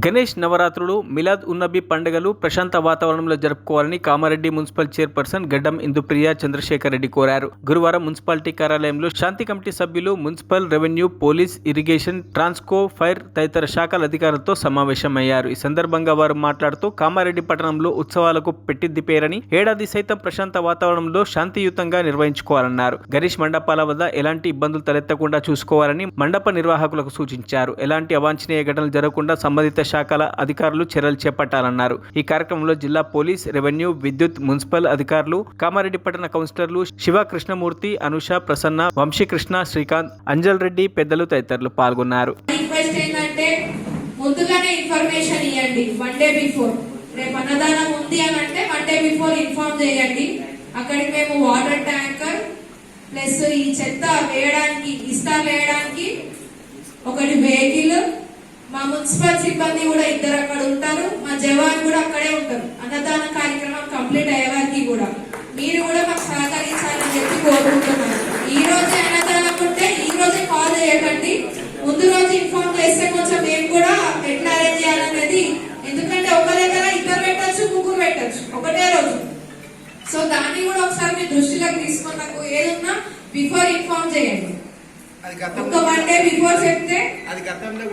గణేష్ నవరాత్రులు, మిలాద్ ఉన్నబీ పండుగలు ప్రశాంత వాతావరణంలో జరుపుకోవాలని కామారెడ్డి మున్సిపల్ చైర్పర్సన్ గడ్డం ఇందుప్రియ చంద్రశేఖర్ రెడ్డి కోరారు. గురువారం మున్సిపాలిటీ కార్యాలయంలో శాంతి కమిటీ సభ్యులు, municipal, revenue, police, irrigation, Transco, fire తదితర శాఖల అధికారులతో సమావేశమయ్యారు. ఈ సందర్భంగా వారు మాట్లాడుతూ కామారెడ్డి పట్టణంలో ఉత్సవాలకు పెట్టింది పేరని, ఏడాది సైతం ప్రశాంత వాతావరణంలో శాంతియుతంగా నిర్వహించుకోవాలన్నారు. గణేష్ మండపాల వద్ద ఎలాంటి ఇబ్బందులు తలెత్తకుండా చూసుకోవాలని మండప నిర్వాహకులకు సూచించారు. ఎలాంటి అవాంఛనీయ ఘటనలు జరగకుండా సంబంధిత శాఖల అధికారులు చర్యలు చేపట్టాలన్నారు. ఈ కార్యక్రమంలో జిల్లా పోలీస్, రెవెన్యూ, విద్యుత్, మున్సిపల్ అధికారులు, కామారెడ్డి పట్టణ కౌన్సిలర్లు శివ కృష్ణమూర్తి, అనుష, ప్రసన్న, వంశీకృష్ణ, శ్రీకాంత్, అంజల్ రెడ్డి, పెద్దలు తదితరులు పాల్గొన్నారు. ముందుగానే ఇన్ఫర్మేషన్ ఇవ్వండి. 1 డే బిఫోర్ రేపు అన్నదానం ఉంది అని అంటే 1 డే బిఫోర్ ఇన్ఫార్మ్ చేయండి. అక్కడికి మేము వాటర్ ట్యాంకర్ ప్లస్ ఈ చెత్త వేయడానికి, ఇస్తార్ వేయడానికి ఒకటి వెహికల్, మా మున్సిపల్ సిబ్బంది కూడా 2 అక్కడ ఉంటారు, మా జవాన్ కూడా అక్కడే ఉంటారు. అన్నదాన కార్యక్రమం కంప్లీట్ అయ్యేవారికి కూడా మీరు కూడా మాకు సహకరించాలని చెప్పి కోరుకుంటున్నాను. ఈ రోజే అన్నదానం ఉంటే ఈ రోజే కాల్ చేయకండి, ముందు రోజు ఇన్ఫార్మ్ చేస్తే కొంచెం మేము కూడా ఎట్లా అరేంజ్ చేయాలనేది, ఎందుకంటే ఒక దగ్గర 2 పెట్టచ్చు, 3 పెట్టచ్చు ఒకటే రోజు. సో దాన్ని కూడా ఒకసారి మీ దృష్టిలోకి తీసుకొని నాకు ఏదున్నా బిఫోర్ ఇన్ఫార్మ్ చేయండి. ఒక 1 డే బిఫోర్ చెప్తే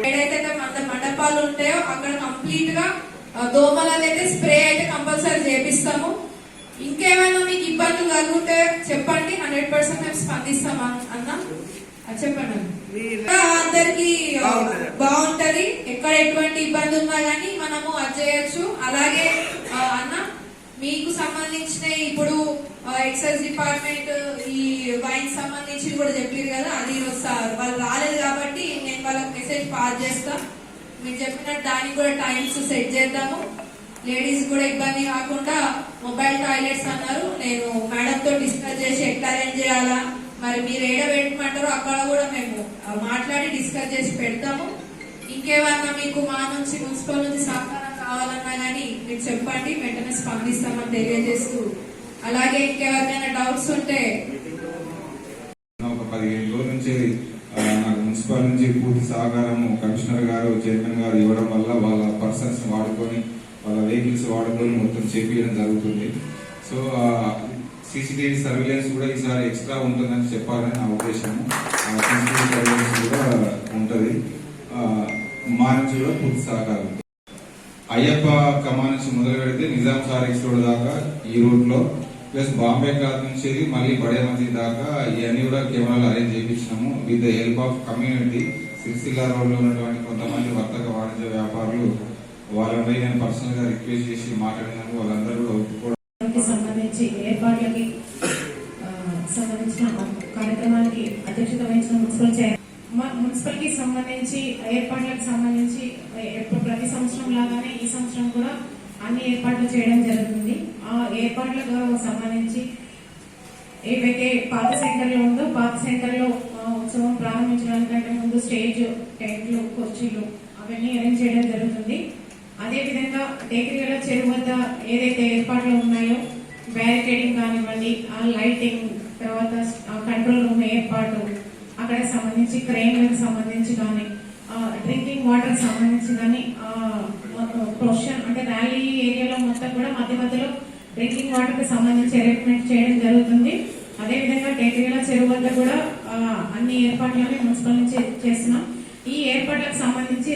ఏదైతే మండపాలు ఉంటాయో అక్కడ కంప్లీట్ గా దోమలైతే స్ప్రే అయితే కంపల్సరీ చేపిస్తాము. ఇంకేమైనా మీకు ఇబ్బందులు కలిగితే చెప్పండి, 100% మేము స్పందిస్తాం అన్నా. చెప్పండి, అందరికి బాగుంటది. ఎక్కడ ఎటువంటి ఇబ్బంది ఉన్నా గానీ మనము అది చేయొచ్చు. అలాగే అన్న మీకు సంబంధించిన ఇప్పుడు ఎక్సైజ్ డిపార్ట్మెంట్ ఈ వైన్ సంబంధించి కూడా చెప్పారు కదా, అది వాళ్ళు రాలేదు కాబట్టి నేను వాళ్ళకి మెసేజ్ పాస్ చేస్తా. మీరు చెప్పినట్టు దానికి కూడా టైమ్స్ సెట్ చేద్దాము. లేడీస్ కూడా ఇబ్బంది కాకుండా మొబైల్ టాయిలెట్స్ అన్నారు, నేను మేడం తో డిస్కస్ చేసి ఎట్లా అరేంజ్ చేయాలా, మరి మీరు ఏడ పెట్టమంటారో అక్కడ కూడా మేము మాట్లాడి డిస్కస్ చేసి పెడతాము. ఇంకేమన్నా మీకు మా నుంచి మున్సిపల్ నుంచి సహకారం కావాలన్నా గానీ మీరు చెప్పండి, వెంటనే స్పందిస్తామని తెలియజేస్తూ, అలాగే ఇంకెవరికైనా డౌట్స్ ఉంటే 15 రోజుల నుంచి నాకు మున్సిపల్ నుంచి పూర్తి సహకారం కమిషనర్ గారు, చైర్మన్ గారు ఇవ్వడం వల్ల వాళ్ళ పర్సన్స్ వాడుకొని, వాళ్ళ వెహికల్స్ వాడుకొని మొత్తం చేపించడం జరుగుతుంది. సో CCTV సర్వేలెన్స్ కూడా ఈసారి ఎక్స్ట్రా ఉంటుందని చెప్పాలని నా ఉద్దేశము. CCTV సర్వేలెన్స్ కూడా ఉంటుంది, మా నుంచి కూడా పూర్తి సహకారం. అయ్యప్ప కమా నుంచి మొదలు పెడితే నిజాం సారీస్ రోడ్ దాకా ఈ రూట్ లో, ప్లస్ బాంబే క్లాత్ నుంచి మళ్ళీ బడే మసీద్ దాకా ఇవన్నీ కూడా కెమెరాలు అరేంజ్ చేయించినాము. With the help of community. Sircilla road లో ఉన్నటువంటి కొంతమంది వర్తక వాణిజ్య వ్యాపారులు, వాళ్ళపై నేను పర్సనల్ గా రిక్వెస్ట్ చేసి మాట్లాడినాను. వాళ్ళందరూ కూడా ఒప్పుకోవడం సంబంధించి ఏర్పాట్లకి సంబంధించిన కార్యక్రమానికి అధ్యక్షత వహించిన మున్సిపల్ కి సంబంధించి ఏర్పాట్లకు సంబంధించి ప్రతి సంవత్సరం లాగానే ఈ సంవత్సరం కూడా అన్ని ఏర్పాట్లు చేయడం జరుగుతుంది. ఆ ఏర్పాట్లకు సంబంధించి ఏవైతే పాత సెంటర్ లో ఉందో, పాత సెంటర్ లో ఉత్సవం ప్రారంభించడానికంటే ముందు స్టేజ్, టెంట్లు, కుర్చీలు అవన్నీ అరేంజ్ చేయడం జరుగుతుంది. అదేవిధంగా టేకరిగల చెరువు వద్ద ఏదైతే ఏర్పాట్లు ఉన్నాయో, బ్యారికేడింగ్ కానివ్వండి, లైటింగ్, తర్వాత కంట్రోల్ రూమ్ ఏర్పాటు, అక్కడ సంబంధించి క్రెయిన్లకు సంబంధించి కానీ, డ్రింకింగ్ వాటర్ సంబంధించి కానీ, ప్రొఫెషన్ అంటే ర్యాలీ ఏరియాలో మొత్తం కూడా మధ్య మధ్యలో డ్రింకింగ్ వాటర్ కి సంబంధించి అరేంజ్మెంట్ చేయడం జరుగుతుంది. అదేవిధంగా టేకరిగల చెరువు వద్ద కూడా అన్ని ఏర్పాట్లని మున్సిపల్ నుంచి చేస్తున్నాం. ఈ ఏర్పాట్లకు సంబంధించి